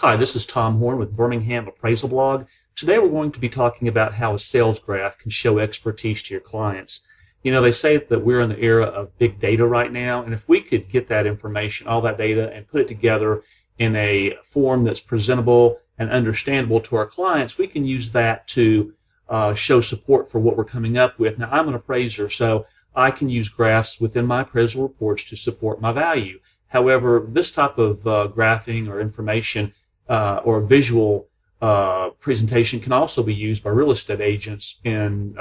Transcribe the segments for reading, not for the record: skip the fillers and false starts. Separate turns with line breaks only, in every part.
Hi, this is Tom Horn with Birmingham Appraisal Blog. Today we're going to be talking about how a sales graph can show expertise to your clients. You know, they say that we're in the era of big data right now, and if we could get that information, all that data, and put it together in a form that's presentable and understandable to our clients, we can use that to show support for what we're coming up with. Now, I'm an appraiser, so I can use graphs within my appraisal reports to support my value. However, this type of graphing or information or visual presentation can also be used by real estate agents in,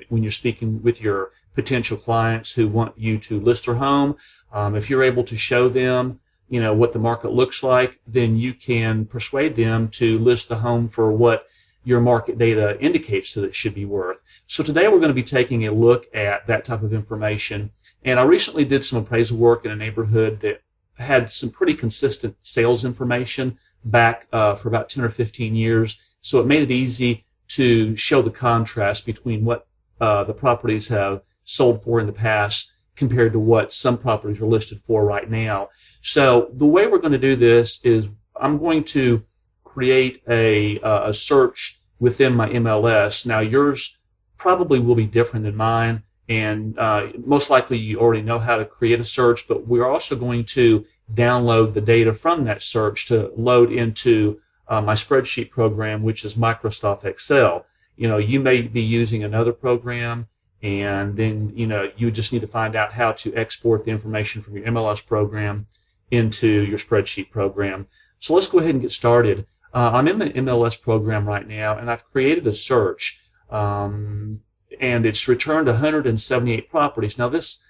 when you're speaking with your potential clients who want you to list their home. If you're able to show them, what the market looks like, then you can persuade them to list the home for what your market data indicates that it should be worth. So today we're going to be taking a look at that type of information. And I recently did some appraisal work in a neighborhood that had some pretty consistent sales information back for about 10 or 15 years. So it made it easy to show the contrast between what the properties have sold for in the past compared to what some properties are listed for right now. So the way we're going to do this is I'm going to create a search within my MLS. Now yours probably will be different than mine, and most likely you already know how to create a search, but we're also going to download the data from that search to load into my spreadsheet program, which is Microsoft Excel. You may be using another program, and then you just need to find out how to export the information from your MLS program into your spreadsheet program. So let's go ahead and get started. I'm in the MLS program right now, and I've created a search, and it's returned 178 properties. Now this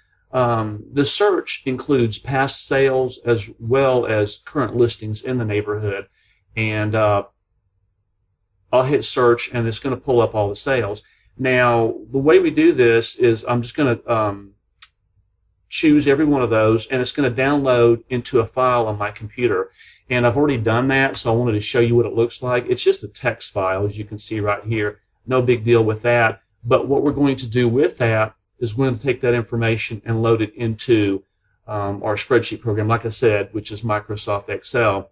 search includes past sales as well as current listings in the neighborhood, and I'll hit search, and it's going to pull up all the sales. Now the way we do this is I'm just going to choose every one of those, and it's going to download into a file on my computer. And I've already done that, so I wanted to show you what it looks like. It's just a text file, as you can see right here. No big deal with that. But what we're going to do with that is we're going to take that information and load it into our spreadsheet program, like I said, which is Microsoft Excel.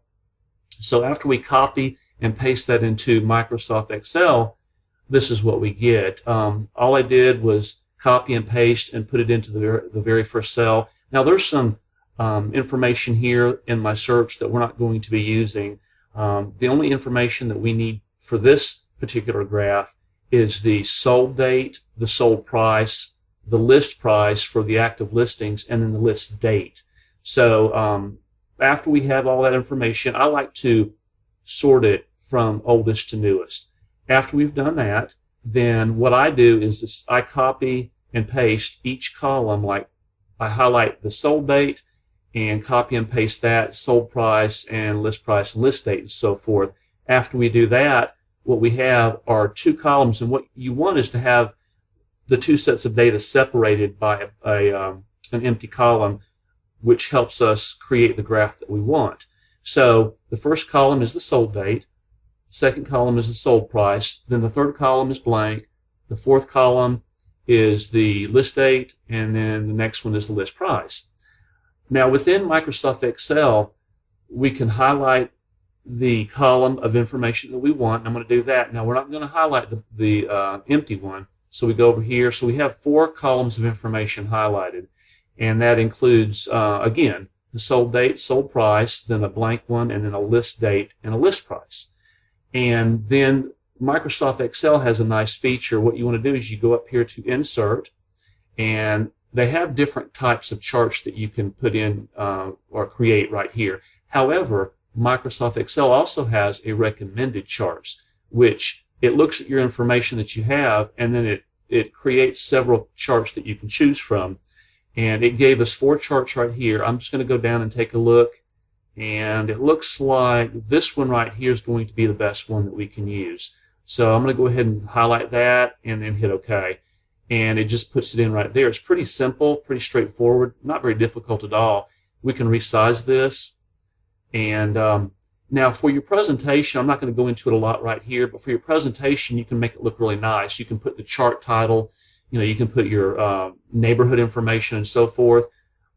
So after we copy and paste that into Microsoft Excel, this is what we get. All I did was copy and paste and put it into the very first cell. Now there's some information here in my search that we're not going to be using. The only information that we need for this particular graph is the sold date, the sold price, the list price for the active listings, and then the list date. So after we have all that information, I like to sort it from oldest to newest. After we've done that, then what I do is I copy and paste each column. Like I highlight the sold date and copy and paste that, sold price and list date, and so forth. After we do that, what we have are two columns, and what you want is to have the two sets of data separated by an empty column, which helps us create the graph that we want. So the first column is the sold date, second column is the sold price, then the third column is blank, the fourth column is the list date, and then the next one is the list price. Now within Microsoft Excel, we can highlight the column of information that we want, and I'm going to do that. Now we're not going to highlight the empty one, so we go over here. So we have four columns of information highlighted, and that includes, again, the sold date, sold price, then a blank one, and then a list date and a list price. And then Microsoft Excel has a nice feature. What you want to do is you go up here to Insert, and they have different types of charts that you can put in or create right here. However, Microsoft Excel also has a recommended charts, which it looks at your information that you have, and then it creates several charts that you can choose from. And it gave us four charts right here. I'm just going to go down and take a look, and it looks like this one right here is going to be the best one that we can use. So I'm going to go ahead and highlight that and then hit OK. And it just puts it in right there. It's pretty simple, pretty straightforward, not very difficult at all. We can resize this. And now for your presentation, I'm not going to go into it a lot right here, but for your presentation, you can make it look really nice. You can put the chart title, you can put your neighborhood information and so forth.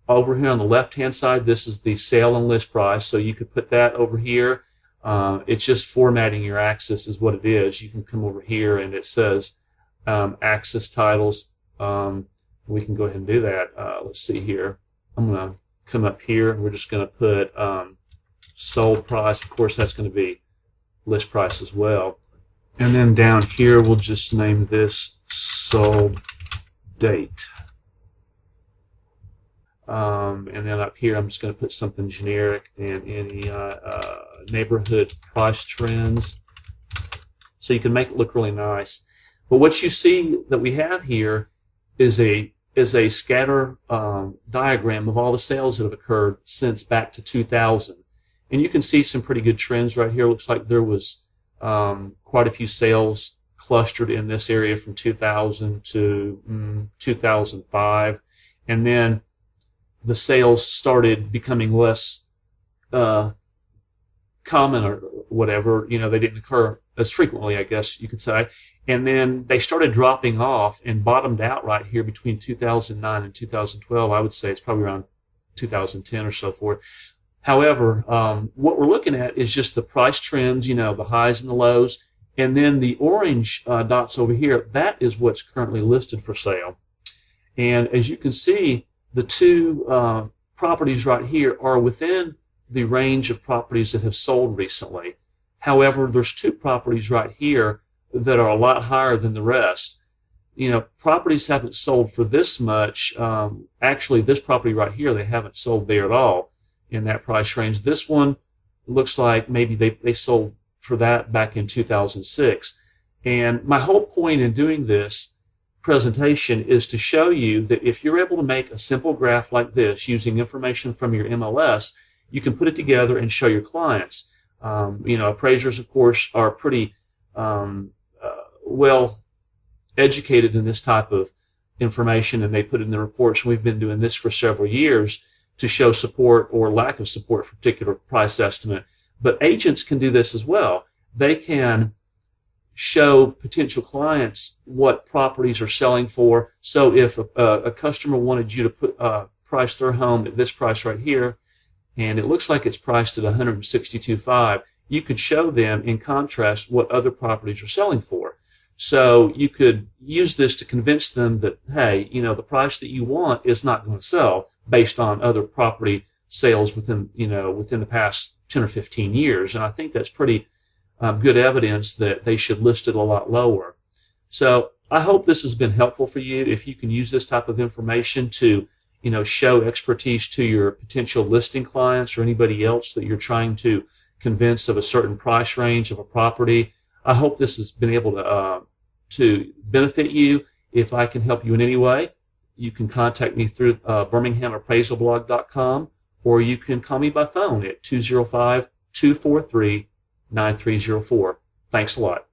Over here on the left-hand side, this is the sale and list price, so you could put that over here. It's just formatting your Axis is what it is. You can come over here and it says Axis titles. We can go ahead and do that. Let's see here. I'm going to come up here and we're just going to put sold price. Of course, that's going to be list price as well. And then down here, we'll just name this sold date. And then up here, I'm just going to put something generic and any neighborhood price trends. So you can make it look really nice. But what you see that we have here is a scatter diagram of all the sales that have occurred since back to 2000. And you can see some pretty good trends right here. Looks like there was quite a few sales clustered in this area from 2000 to 2005. And then the sales started becoming less common or whatever. You know, they didn't occur as frequently, I guess you could say. And then they started dropping off and bottomed out right here between 2009 and 2012. I would say it's probably around 2010 or so forth. However, what we're looking at is just the price trends, you know, the highs and the lows. And then the orange dots over here, that is what's currently listed for sale. And as you can see, the two properties right here are within the range of properties that have sold recently. However, there's two properties right here that are a lot higher than the rest. You know, properties haven't sold for this much. Actually, this property right here, they haven't sold there at all in that price range. This one looks like maybe they sold for that back in 2006. And my whole point in doing this presentation is to show you that if you're able to make a simple graph like this using information from your MLS, you can put it together and show your clients. You know, appraisers, of course, are pretty well educated in this type of information, and they put it in the reports. We've been doing this for several years to show support or lack of support for a particular price estimate. But agents can do this as well. They can show potential clients what properties are selling for. So if a customer wanted you to put price their home at this price right here, and it looks like it's priced at $162,500, you could show them in contrast what other properties are selling for. So you could use this to convince them that, hey, you know, the price that you want is not going to sell based on other property sales within the past 10 or 15 years. And I think that's pretty good evidence that they should list it a lot lower. So I hope this has been helpful for you. If you can use this type of information to, you know, show expertise to your potential listing clients or anybody else that you're trying to convince of a certain price range of a property, I hope this has been able to benefit you. If I can help you in any way, you can contact me through BirminghamAppraisalBlog.com, or you can call me by phone at 205-243-9304. Thanks a lot.